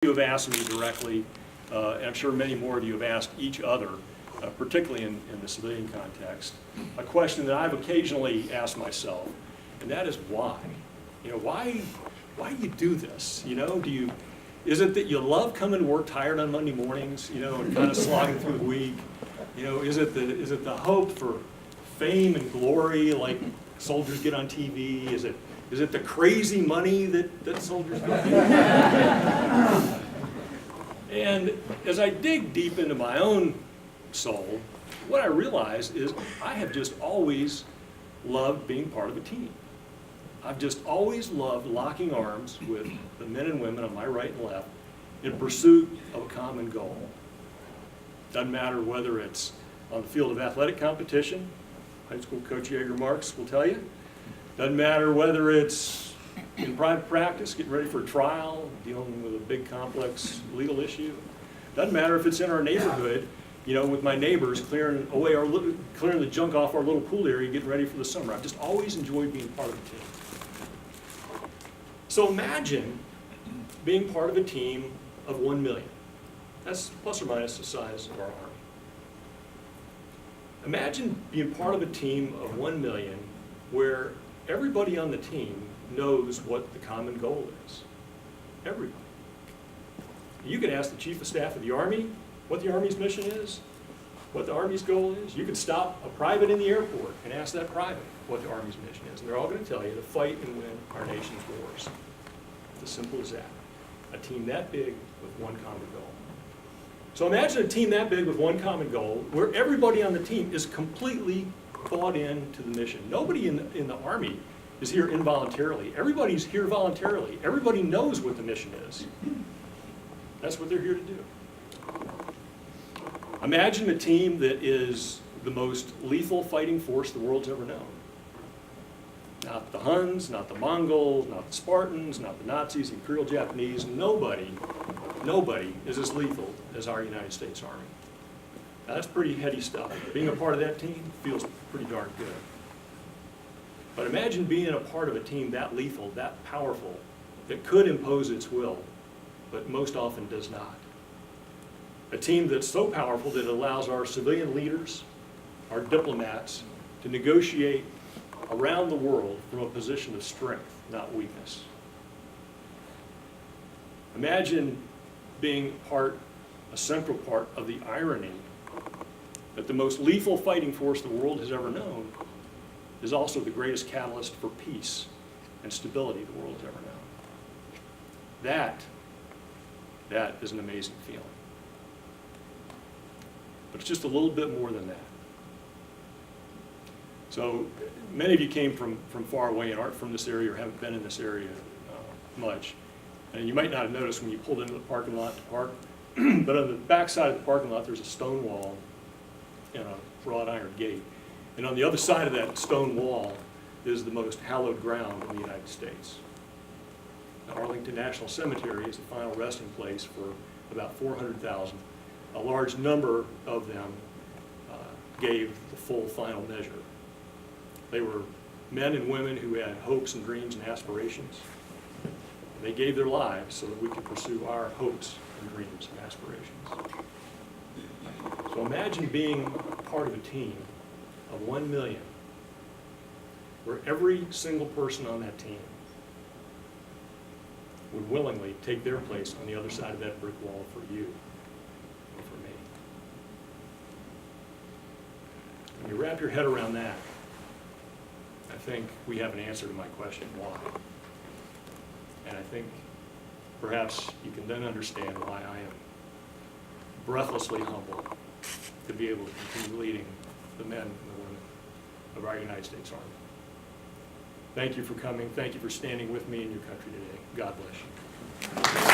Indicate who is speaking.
Speaker 1: You have asked me directly, and I'm sure many more of you have asked each other, particularly in the civilian context, a question that I've occasionally asked myself, and that is why? You know, why do you do this? You know, is it that you love coming to work tired on Monday mornings, you know, and kind of slogging through the week? You know, is it the hope for fame and glory like soldiers get on TV? Is it the crazy money that soldiers get? And as I dig deep into my own soul, what I realize is I have just always loved being part of a team. I've just always loved locking arms with the men and women on my right and left in pursuit of a common goal. Doesn't matter whether it's on the field of athletic competition, high school coach Yeager Marks will tell you. Doesn't matter whether it's in private practice, getting ready for a trial, dealing with a big complex legal issue. Doesn't matter if it's in our neighborhood, you know, with my neighbors clearing the junk off our little pool area, getting ready for the summer. I've just always enjoyed being part of a team. So imagine being part of a team of 1 million. That's plus or minus the size of our army. Imagine being part of a team of 1 million where everybody on the team knows what the common goal is. Everybody. You could ask the Chief of Staff of the Army what the Army's mission is, what the Army's goal is. You could stop a private in the airport and ask that private what the Army's mission is. And they're all going to tell you to fight and win our nation's wars. It's as simple as that. A team that big with one common goal. So imagine a team that big with one common goal where everybody on the team is completely bought into the mission. Nobody in the Army is here involuntarily. Everybody's here voluntarily. Everybody knows what the mission is. That's what they're here to do. Imagine a team that is the most lethal fighting force the world's ever known. Not the Huns, not the Mongols, not the Spartans, not the Nazis, the Imperial Japanese. Nobody is as lethal as our United States Army. Now, that's pretty heady stuff. Being a part of that team feels pretty darn good. But imagine being a part of a team that lethal, that powerful, that could impose its will, but most often does not. A team that's so powerful that it allows our civilian leaders, our diplomats, to negotiate around the world from a position of strength, not weakness. Imagine being a central part of the irony that the most lethal fighting force the world has ever known is also the greatest catalyst for peace and stability the world has ever known. That is an amazing feeling. But it's just a little bit more than that. So many of you came from far away and aren't from this area or haven't been in this area much. And you might not have noticed when you pulled into the parking lot to park, but on the back side of the parking lot there's a stone wall and a wrought iron gate. And on the other side of that stone wall is the most hallowed ground in the United States. Now, Arlington National Cemetery is the final resting place for about 400,000. A large number of them gave the full final measure. They were men and women who had hopes and dreams and aspirations. They gave their lives so that we could pursue our hopes and dreams and aspirations. So imagine being part of a team of 1 million, where every single person on that team would willingly take their place on the other side of that brick wall for you or for me. When you wrap your head around that, I think we have an answer to my question, why? And I think perhaps you can then understand why I am breathlessly humbled to be able to continue leading the men and the women of our United States Army. Thank you for coming. Thank you for standing with me in your country today. God bless you.